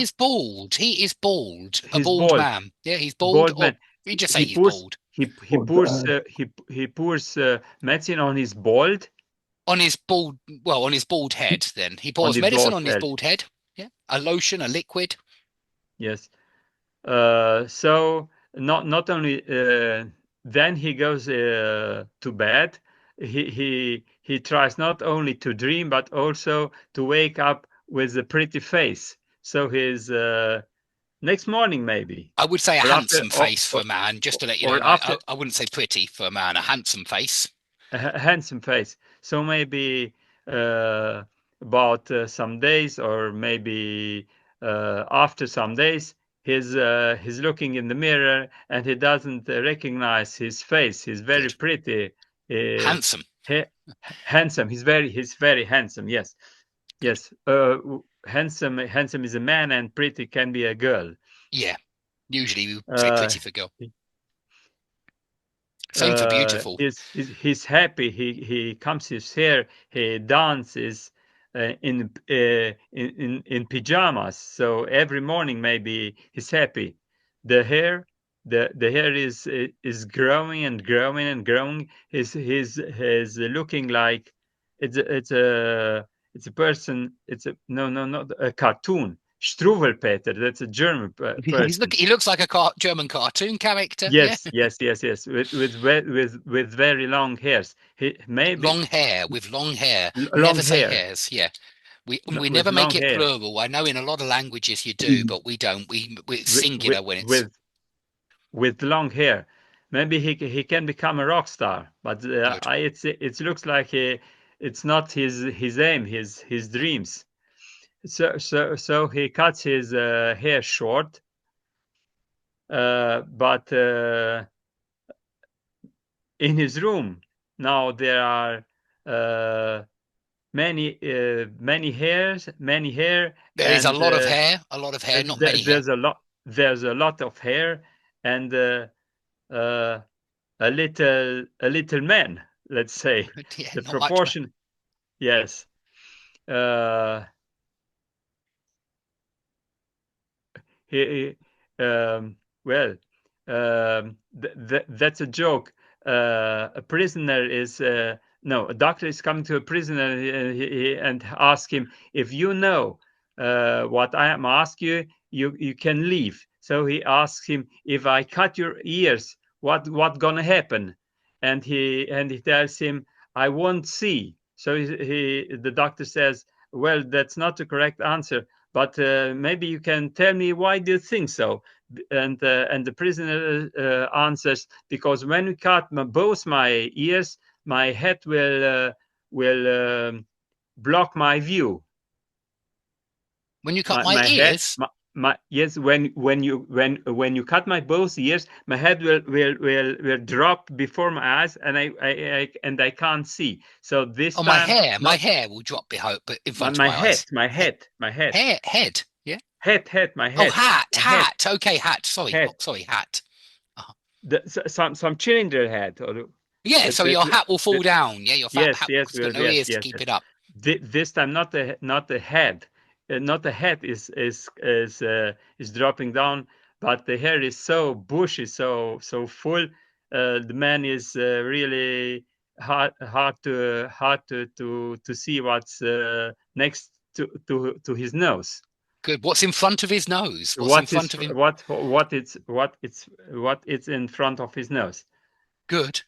is bald. He is bald. He's a bald man. Yeah, he's bald. Man. You just say he's bald. He pours medicine on his bald. On his bald head. Then he pours medicine on his bald head. Yeah, a lotion, a liquid. Yes. So not only then he goes to bed. He tries not only to dream but also to wake up with a pretty face. So his next morning, maybe. I would say a handsome face for a man, just to let you know. I wouldn't say pretty for a man, a handsome face. A handsome face. So maybe about some days, or maybe after some days, he's looking in the mirror and he doesn't recognize his face. He's very pretty. Handsome. Handsome. He's very handsome. Yes. Handsome is a man, and pretty can be a girl. Yeah. Usually we say pretty for girl. Same for beautiful. He's happy. He comes his hair. He dances in pajamas. So every morning maybe he's happy. The hair is growing and growing and growing. He's looking like it's a person. Not a cartoon. Struwwelpeter, that's a German person. He looks like a German cartoon character. Yes. With very long hairs. Long hair. Never say hairs. Yeah. We never make it plural. I know in a lot of languages you do, but we don't. We're singular when it's with long hair. Maybe he can become a rock star, but it looks like it's not his aim, his dreams. So he cuts his hair short, but in his room now there are many hair. There is a lot of hair. Not many. There's a lot of hair, and a little man. Let's say the proportion. Yes. That's a joke. A prisoner is no, a doctor is coming to a prisoner and ask him, if you know what I am asking you, you can leave. So he asks him, if I cut your ears, what gonna happen? And he tells him, I won't see. So the doctor says, well, that's not the correct answer, but maybe you can tell me why do you think so? And the prisoner answers, because when we cut both my ears, my head will block my view. When you cut my ears? Yes, when you cut my both ears, my head will drop before my eyes, and I can't see. So this time, my hair will drop in front of my eyes. My head. Head, yeah. Head, my head. Oh, hat. Okay, hat. Sorry, hat. Some cylinder head, or yeah. So your hat will fall down. Yeah, your hat will got no ears to keep it up. This time, not the head. Not the head is dropping down, but the hair is so bushy, so full. The man is really hard to see what's next to his nose. Good. What's in front of his nose? What's in front of him? It's in front of his nose. Good.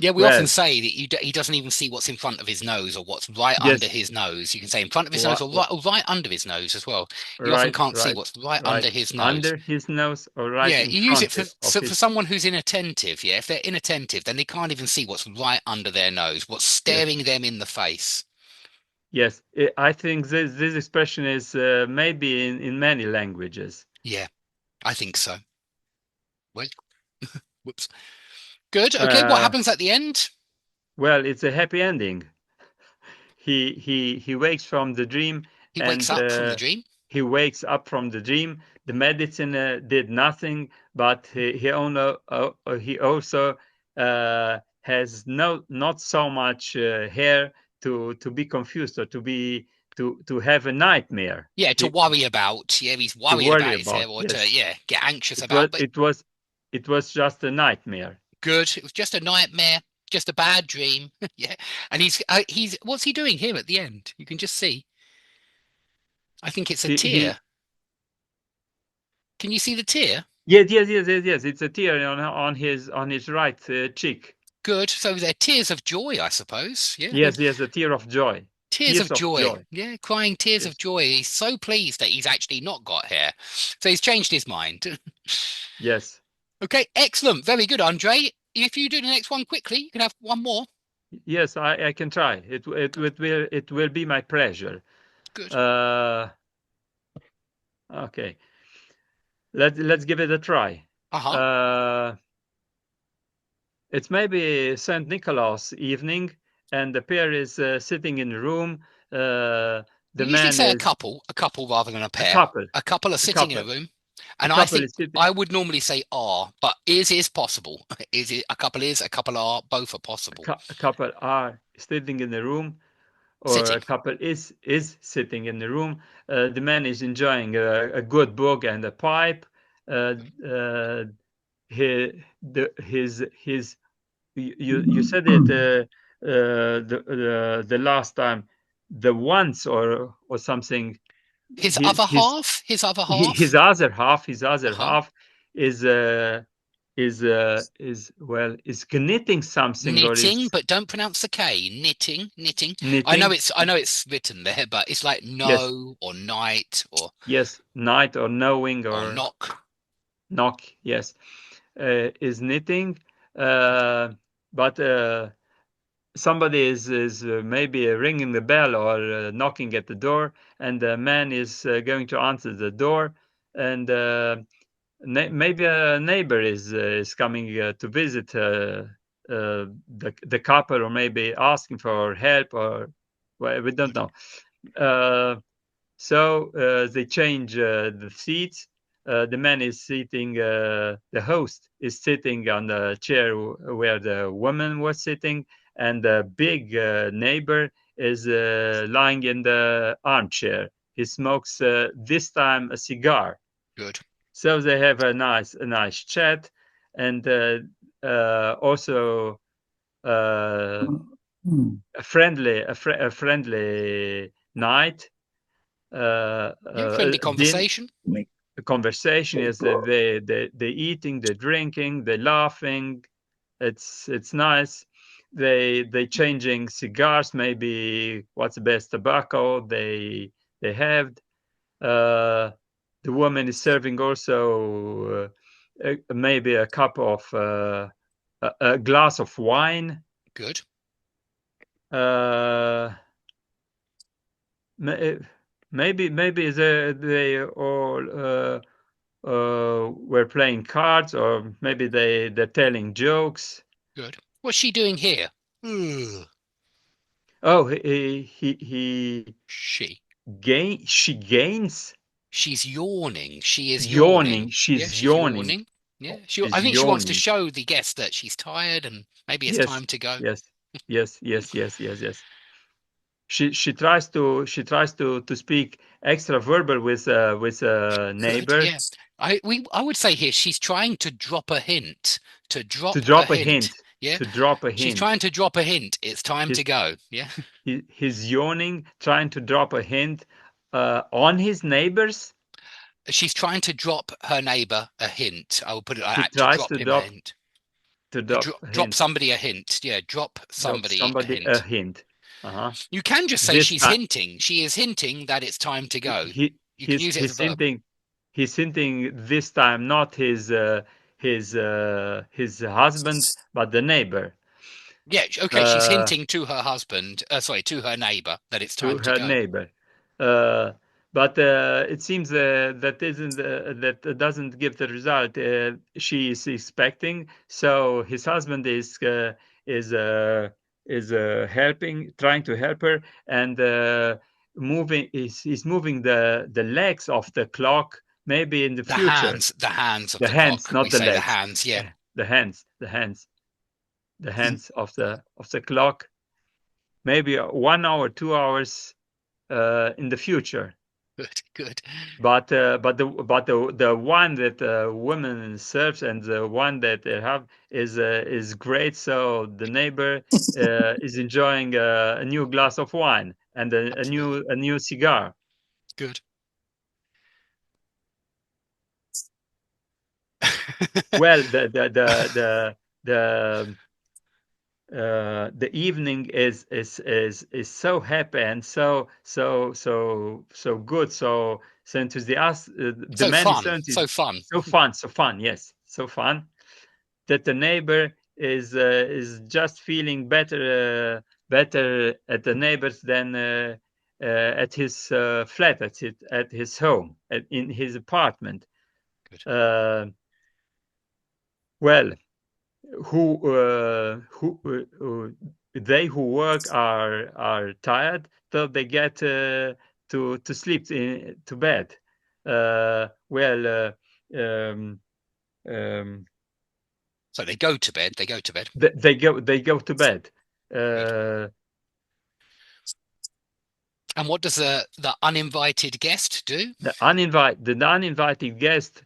Yeah, we often say that he doesn't even see what's in front of his nose or what's right under his nose. You can say in front of his nose or right under his nose as well. You often can't see what's right under his nose. Under his nose or right. Yeah, you use it for someone who's inattentive. Yeah, if they're inattentive, then they can't even see what's right under their nose, what's staring them in the face. Yes, I think this expression is maybe in many languages. Yeah, I think so. Well, whoops. Good. Okay. What happens at the end? Well, it's a happy ending. He wakes from the dream. He wakes up from the dream. He wakes up from the dream. The medicine did nothing, but he also has not so much hair to be confused or to have a nightmare. Yeah, to worry about. Yeah, he's worried about his hair, or to get anxious about. But it was just a nightmare. Good. It was just a nightmare, just a bad dream. Yeah. And he's what's he doing here at the end? You can just see. I think it's a tear. Can you see the tear? Yes. It's a tear on his right cheek. Good. So they're tears of joy, I suppose. Yeah. Yes, a tear of joy. Tears of joy. Yeah, crying tears of joy. He's so pleased that he's actually not got hair. So he's changed his mind. Yes. Okay, excellent. Very good, Andre. If you do the next one quickly, you can have one more. Yes, I can try. It will be my pleasure. Good. Okay. Let's give it a try. It's maybe St. Nicholas evening, and the pair is sitting in the room. The man say a couple rather than a pair. A couple are sitting in a room. And I think I would normally say are, but is possible. Is it a couple are, both are possible. A couple are sitting in the room, or a couple is sitting in the room. The man is enjoying a good book and a pipe. You said it the last time, the once or something. His other half is knitting something. Knitting, but don't pronounce the K. Knitting. I know it's written there, but it's like or night or night or knowing or knock. Yes, is knitting, but somebody is maybe ringing the bell or knocking at the door, and the man is going to answer the door, and maybe a neighbor is coming to visit the couple, or maybe asking for help, or we don't know. So they change the seats. The man is sitting, the host is sitting on the chair where the woman was sitting, and the big neighbor is lying in the armchair. He smokes this time a cigar. Good. So they have a nice chat, and also a friendly night. Friendly conversation. The conversation is they eating, they drinking, they laughing. It's nice. They changing cigars, maybe what's the best tobacco they have. The woman is serving also maybe a cup of a glass of wine. Good. Maybe they all were playing cards, or maybe they're telling jokes. Good. What's she doing here? Oh, she gains. She's yawning. She is yawning. She's yawning. Yeah, I think she wants to show the guest that she's tired and maybe it's time to go. Yes. She tries to speak extra verbal with a neighbor. Yes, I would say here she's trying to drop a hint. To drop a hint. Yeah. To drop a hint. She's trying to drop a hint. It's time to go. Yeah. He's yawning, trying to drop a hint on his neighbors. She's trying to drop her neighbor a hint. I will put it like that. To drop him a hint. Drop somebody a hint. Yeah, drop somebody a hint. Uh-huh. You can just say she's hinting. She is hinting that it's time to go. You can use it as a verb. He's hinting this time not his husband, but the neighbor. Yeah, okay. She's hinting to her husband. To her neighbor that it's time to go. To her neighbor. But it seems that doesn't give the result she is expecting. So his husband is helping, trying to help her, and moving the legs of the clock. Maybe in the future, the hands of the hands, clock. not the legs. The hands, yeah. The hands of the clock. Maybe 1 hour, 2 hours in the future. Good. But the one that women serves and the one that they have is great. So the neighbor is enjoying a new glass of wine and a new cigar. Good. Well, the evening is so happy and so good, so enthusiastic. The man is so fun. Yes, so fun that the neighbor is just feeling better at the neighbors than at his flat, at his home, in his apartment. Good. Well, they who work are tired, so they get to sleep to bed. So they go to bed. They go to bed. They go to bed. And what does the uninvited guest do? The uninvited guest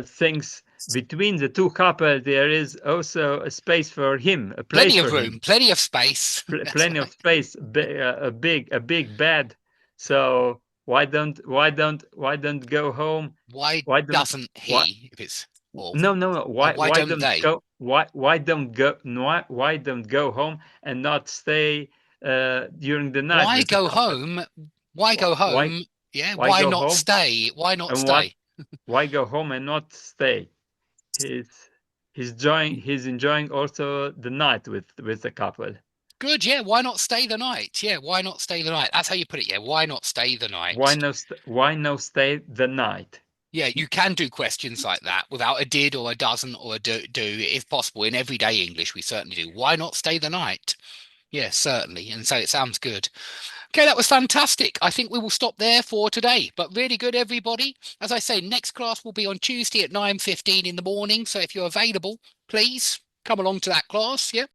thinks between the two couples there is also a space for him, a place plenty of for room, him. Plenty of space, plenty of space, a big bed. So why don't go home? Why doesn't he? If it's no. Why don't they go? Why don't go home and not stay during the night? Why go home? Why go home? Yeah. Why not stay? Why not stay? Why go home and not stay? He's enjoying also the night with the couple. Good, yeah. Why not stay the night? Yeah, why not stay the night? That's how you put it. Yeah, why not stay the night? Why no stay the night? Yeah, you can do questions like that without a did or a doesn't or a do, if possible. In everyday English, we certainly do. Why not stay the night? Yeah, certainly. And so it sounds good. Okay, that was fantastic. I think we will stop there for today, but really good, everybody. As I say, next class will be on Tuesday at 9:15 in the morning. So if you're available, please come along to that class. Yeah.